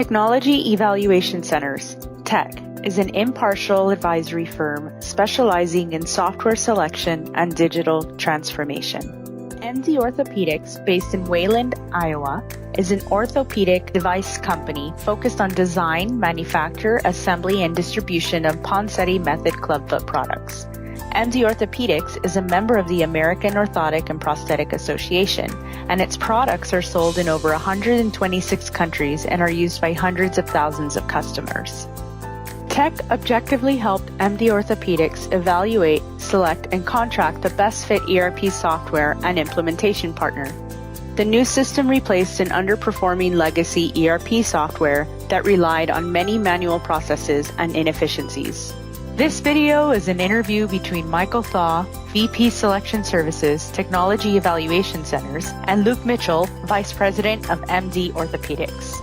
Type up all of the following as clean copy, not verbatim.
Technology Evaluation Centers, TEC, is an impartial advisory firm specializing in software selection and digital transformation. MD Orthopaedics, based in Wayland, Iowa, is an orthopedic device company focused on design, manufacture, assembly, and distribution of Ponseti method clubfoot products. MD Orthopaedics is a member of the American Orthotic and Prosthetic Association, and its products are sold in over 126 countries and are used by hundreds of thousands of customers. TEC objectively helped MD Orthopaedics evaluate, select, and contract the best fit ERP software and implementation partner. The new system replaced an underperforming legacy ERP software that relied on many manual processes and inefficiencies. This video is an interview between Michael Thaw, VP Selection Services, Technology Evaluation Centers, and Luke Mitchell, Vice President of MD Orthopaedics.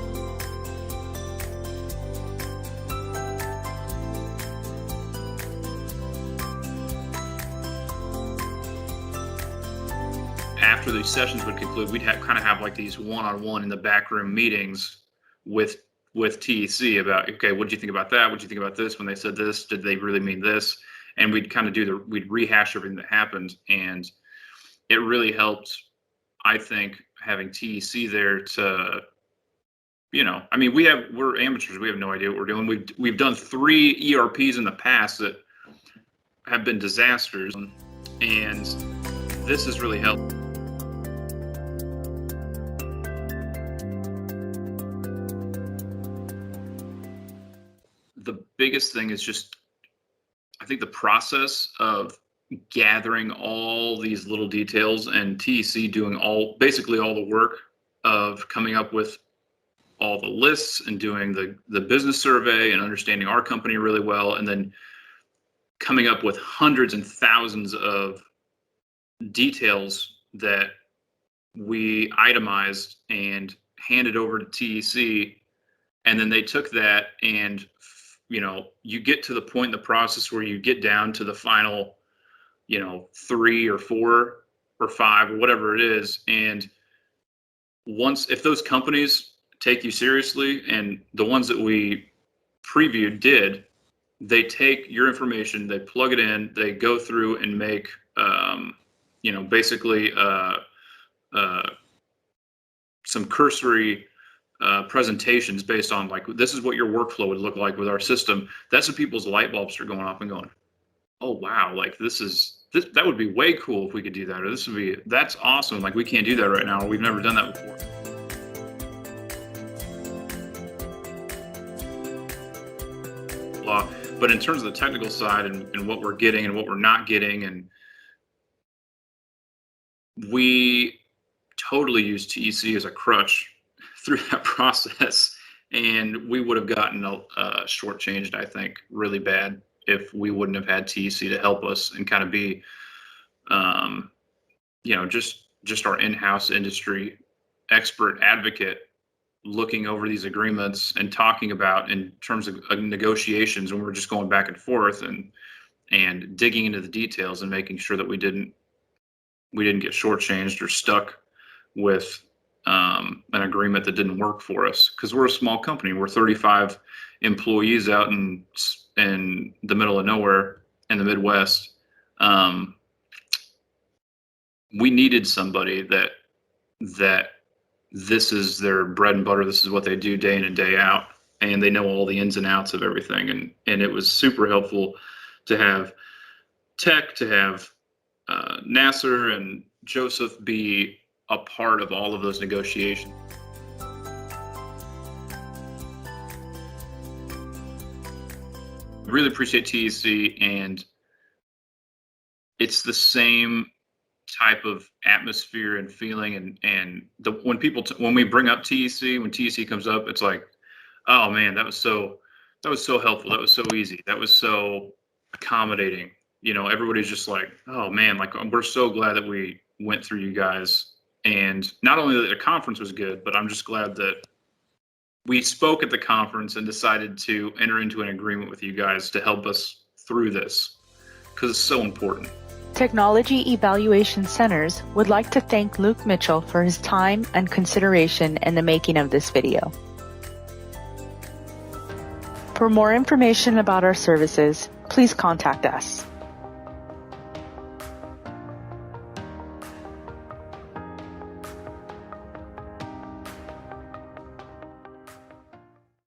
After these sessions would conclude, we'd kind of have like these one-on-one in the backroom meetings with TEC about, okay, what did you think about that? What did you think about this? When they said this, did they really mean this? And we'd kind of we'd rehash everything that happened. And it really helped, I think, having TEC there to, I mean, we're amateurs. We have no idea what we're doing. We've done 3 ERPs in the past that have been disasters. And this has really helped. The biggest thing is just, I think, the process of gathering all these little details and TEC doing basically all the work of coming up with all the lists and doing the business survey and understanding our company really well, and then coming up with hundreds and thousands of details that we itemized and handed over to TEC, and then they took that and you get to the point in the process where you get down to the final, 3 or 4 or 5 or whatever it is. And if those companies take you seriously, and the ones that we previewed they take your information, they plug it in, they go through and make, basically some cursory presentations based on, like, this is what your workflow would look like with our system. That's when people's light bulbs are going off and going, oh wow, like that would be way cool if we could do that, or that's awesome, like we can't do that right now, or we've never done that before. But in terms of the technical side and what we're getting and what we're not getting, and we totally use TEC as a crutch through that process, and we would have gotten shortchanged, I think, really bad if we wouldn't have had TEC to help us and kind of be, just our in-house industry expert advocate, looking over these agreements and talking about in terms of negotiations, and we're just going back and forth and digging into the details and making sure that we didn't get shortchanged or stuck with an agreement that didn't work for us, because we're a small company. We're 35 employees out in the middle of nowhere in the Midwest. We needed somebody that this is their bread and butter. This is what they do day in and day out, and they know all the ins and outs of everything. And it was super helpful to have TEC, to have Nasser and Joseph be a part of all of those negotiations. Really appreciate TEC, and it's the same type of atmosphere and feeling, and when we bring up TEC, when TEC comes up, it's like, oh man, that was so helpful, that was so easy, that was so accommodating. Everybody's just like, oh man, like, we're so glad that we went through you guys. And not only that the conference was good, but I'm just glad that we spoke at the conference and decided to enter into an agreement with you guys to help us through this, because it's so important. Technology Evaluation Centers would like to thank Luke Mitchell for his time and consideration in the making of this video. For more information about our services, please contact us.